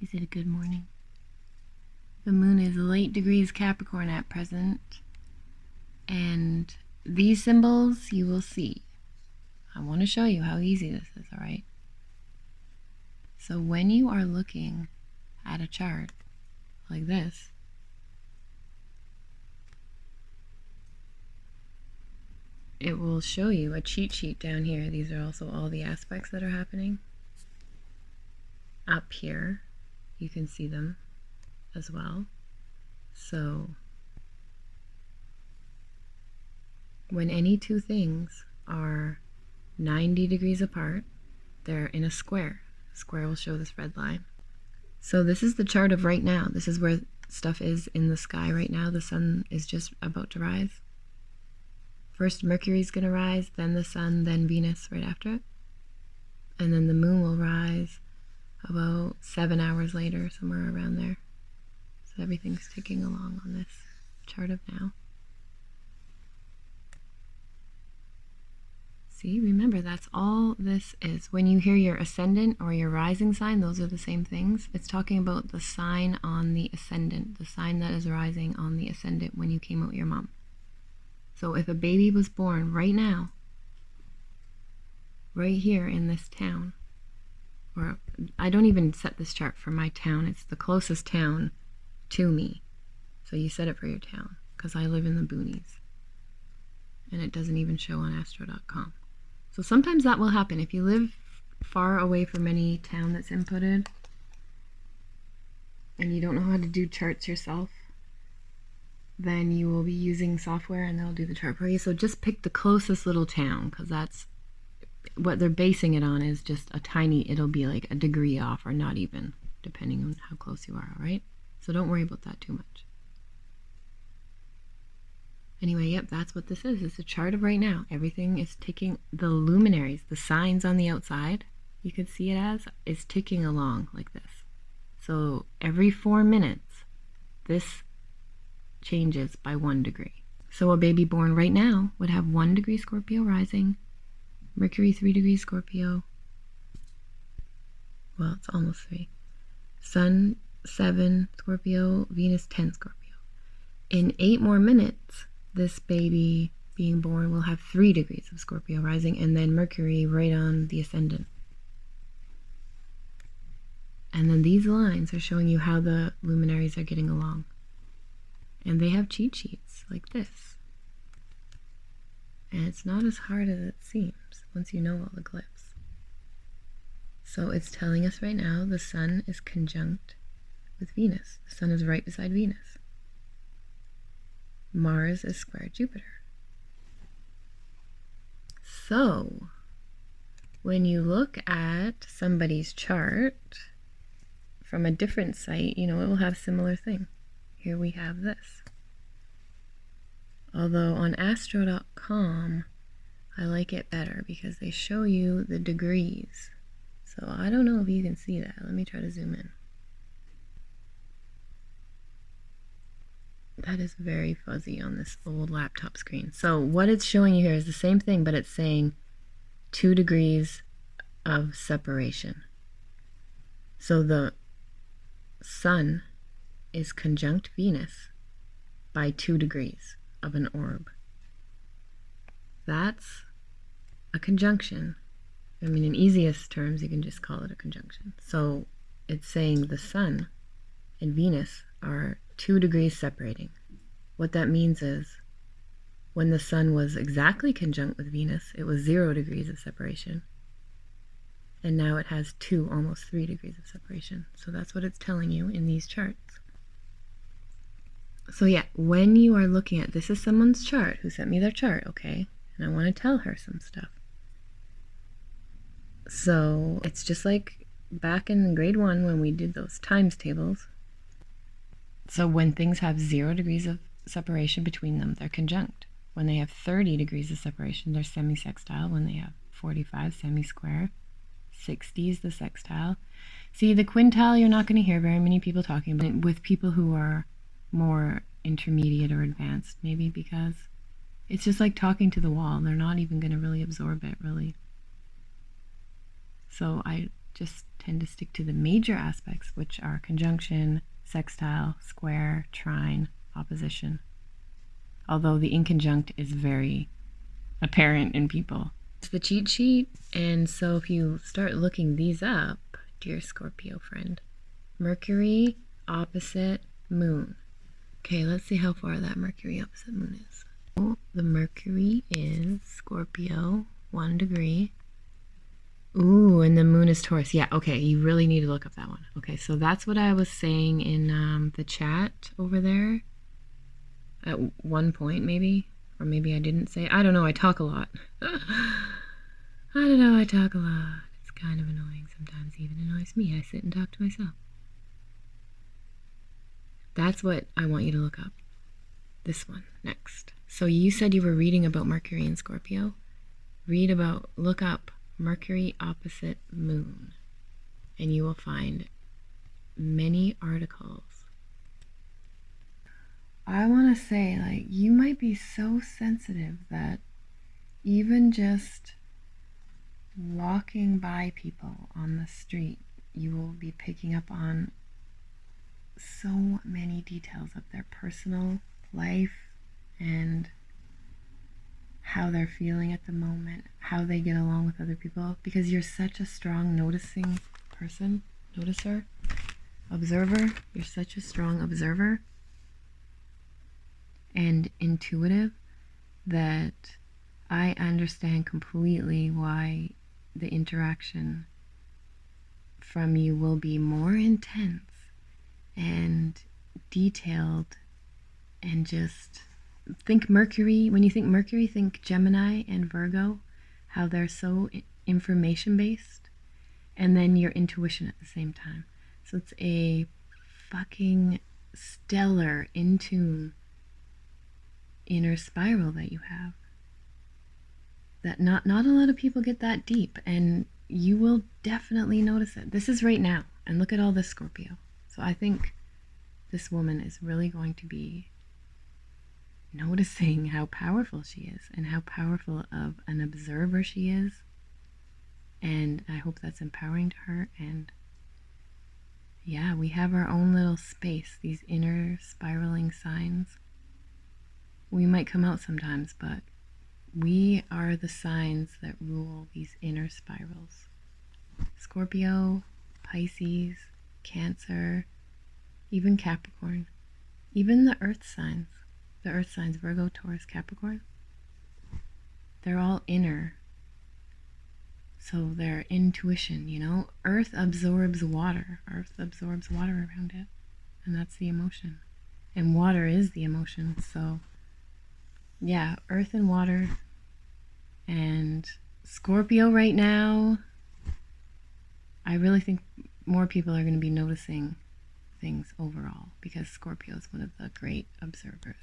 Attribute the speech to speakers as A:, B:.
A: Is it a good morning? The moon is 8 degrees Capricorn at present, and these symbols you will see. I want to show you how easy this is, alright? So when you are looking at a chart like this, it will show you a cheat sheet down here. These are also all the aspects that are happening. Up here, you can see them as well. So when any two things are 90 degrees apart, they're in a square. The square will show this red line. So this is the chart of right now. This is where stuff is in the sky right now. The sun is just about to rise. First Mercury's going to rise, then the sun, then Venus right after it. And then the moon will rise about 7 hours later, somewhere around there. So everything's ticking along on this chart of now. See, remember, that's all this is. When you hear your ascendant or your rising sign, those are the same things. It's talking about the sign on the ascendant, the sign that is rising on the ascendant when you came out with your mom. So if a baby was born right now, right here in this town, or I don't even set this chart for my town, it's the closest town to me. So you set it for your town, because I live in the boonies. And it doesn't even show on astro.com. So sometimes that will happen. If you live far away from any town that's inputted, and you don't know how to do charts yourself, then you will be using software and they'll do the chart for you. So just pick the closest little town, because that's what they're basing it on, is just a tiny, it'll be like a degree off or not even, depending on how close you are, all right? So don't worry about that too much. Anyway, yep, that's what this is. It's a chart of right now. Everything is ticking. The luminaries, the signs on the outside, you could see it as, is ticking along like this. So every 4 minutes, this changes by 1 degree. So a baby born right now would have 1 degree Scorpio rising, Mercury 3 degrees Scorpio. Well, it's almost 3. Sun 7 Scorpio, Venus 10 Scorpio. In 8 more minutes, this baby being born will have 3 degrees of Scorpio rising, and then Mercury right on the ascendant. And then these lines are showing you how the luminaries are getting along. And they have cheat sheets like this. And it's not as hard as it seems once you know all the glyphs. So it's telling us right now the sun is conjunct with Venus. The sun is right beside Venus. Mars is square Jupiter. So when you look at somebody's chart from a different site, you know, it will have similar thing. Here we have this. Although on astro.com, I like it better because they show you the degrees. So I don't know if you can see that. Let me try to zoom in. That is very fuzzy on this old laptop screen. So what it's showing you here is the same thing, but it's saying 2 degrees of separation. So the sun is conjunct Venus by 2 degrees of an orb. That's a conjunction. I mean, in easiest terms, you can just call it a conjunction. So it's saying the sun and Venus are 2 degrees separating. What that means is when the sun was exactly conjunct with Venus, it was 0 degrees of separation. And now it has 2, almost 3 degrees of separation. So that's what it's telling you in these charts. So yeah, when you are looking at, this is someone's chart who sent me their chart, okay? And I want to tell her some stuff. So it's just like back in grade 1 when we did those times tables. So when things have 0 degrees of separation between them, they're conjunct. When they have 30 degrees of separation, they're semi-sextile. When they have 45, semi-square. 60 is the sextile. See, the quintile, you're not going to hear very many people talking about it with people who are more intermediate or advanced, maybe because it's just like talking to the wall. They're not even going to really absorb it, really. So I just tend to stick to the major aspects, which are conjunction, sextile, square, trine, opposition. Although the inconjunct is very apparent in people. It's the cheat sheet, and so if you start looking these up, dear Scorpio friend, Mercury opposite moon. Okay, let's see how far that Mercury opposite moon is. Oh, the Mercury is Scorpio, 1 degree. Ooh, and the moon is Taurus. Yeah, okay, you really need to look up that one. Okay, so that's what I was saying in the chat over there at one point, maybe. Or maybe I didn't say. I don't know, I talk a lot. I don't know, I talk a lot. It's kind of annoying sometimes, even annoys me. I sit and talk to myself. That's what I want you to look up. This one, next. So you said you were reading about Mercury in Scorpio. Look up Mercury opposite moon, and you will find many articles. I want to say, like, you might be so sensitive that even just walking by people on the street, you will be picking up on so many details of their personal life and how they're feeling at the moment, how they get along with other people, because you're such a strong noticing person, noticer, observer. You're such a strong observer and intuitive that I understand completely why the interaction from you will be more intense and detailed. And just think Mercury. When you think Mercury, think Gemini and Virgo, how they're so information based, and then your intuition at the same time. So it's a fucking stellar, in tune inner spiral that you have. That not a lot of people get that deep, and you will definitely notice it. This is right now, and look at all this Scorpio. So I think this woman is really going to be noticing how powerful she is and how powerful of an observer she is. And I hope that's empowering to her. And yeah, we have our own little space, these inner spiraling signs. We might come out sometimes, but we are the signs that rule these inner spirals. Scorpio, Pisces, Cancer, even Capricorn, even the earth signs. The earth signs, Virgo, Taurus, Capricorn, they're all inner. So their intuition, you know, earth absorbs water. Earth absorbs water around it. And that's the emotion. And water is the emotion. So yeah, earth and water. And Scorpio right now, I really think more people are going to be noticing things overall, because Scorpio is one of the great observers.